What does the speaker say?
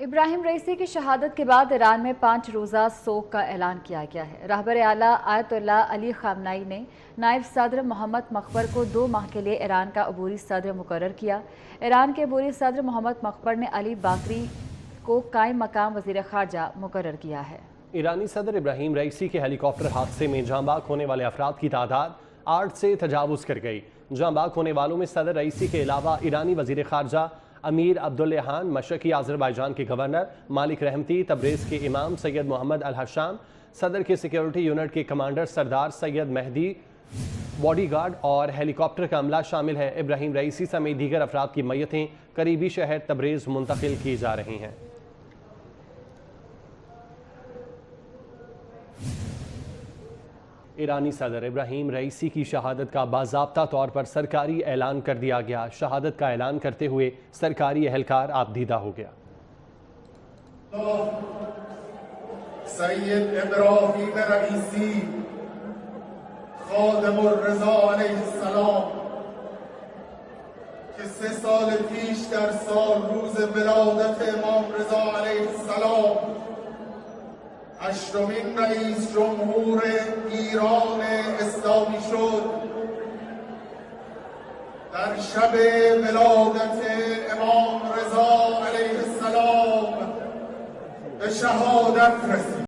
Ebrahim Raisi کی شہادت کے بعد ایران میں 5 روزہ سوگ کا اعلان کیا گیا ہے۔ رہبر اعلیٰ آیت اللہ علی خامنائی نے نائب صدر محمد مقبر کو 2 ماہ کے لیے ایران کا عبوری صدر مقرر کیا۔ ایران کے عبوری صدر محمد مقبر نے علی باقری کو قائم مقام وزیر خارجہ مقرر کیا ہے۔ ایرانی صدر ابراہیم رئیسی کے ہیلی کاپٹر حادثے میں جاں بحق ہونے والے افراد کی تعداد 8 سے تجاوز کر گئی۔ جاں بحق ہونے والوں میں صدر رئیسی کے علاوہ ایرانی وزیر خارجہ امیر عبداللہان، مشرقی آذربائیجان کے گورنر مالک رحمتی، تبریز کے امام سید محمد الحشام، صدر کے سیکیورٹی یونٹ کے کمانڈر سردار سید مہدی، باڈی گارڈ اور ہیلی کاپٹر کا عملہ شامل ہے۔ ابراہیم رئیسی سمیت دیگر افراد کی میتیں قریبی شہر تبریز منتقل کی جا رہی ہیں۔ ایرانی صدر ابراہیم رئیسی کی شہادت کا باضابطہ طور پر سرکاری اعلان کر دیا گیا۔ شہادت کا اعلان کرتے ہوئے سرکاری اہلکار آبدیدہ ہو گیا۔ سید ابراہیم رئیسی خادم الرضا علیہ السلام کہ 3 سال پیش در سال روز ولادت امام رضا علیہ السلام 8مین رئیس جمهور ایران اسلامی شد، در شب ولادت امام رضا علیه السلام به شهادت رسید.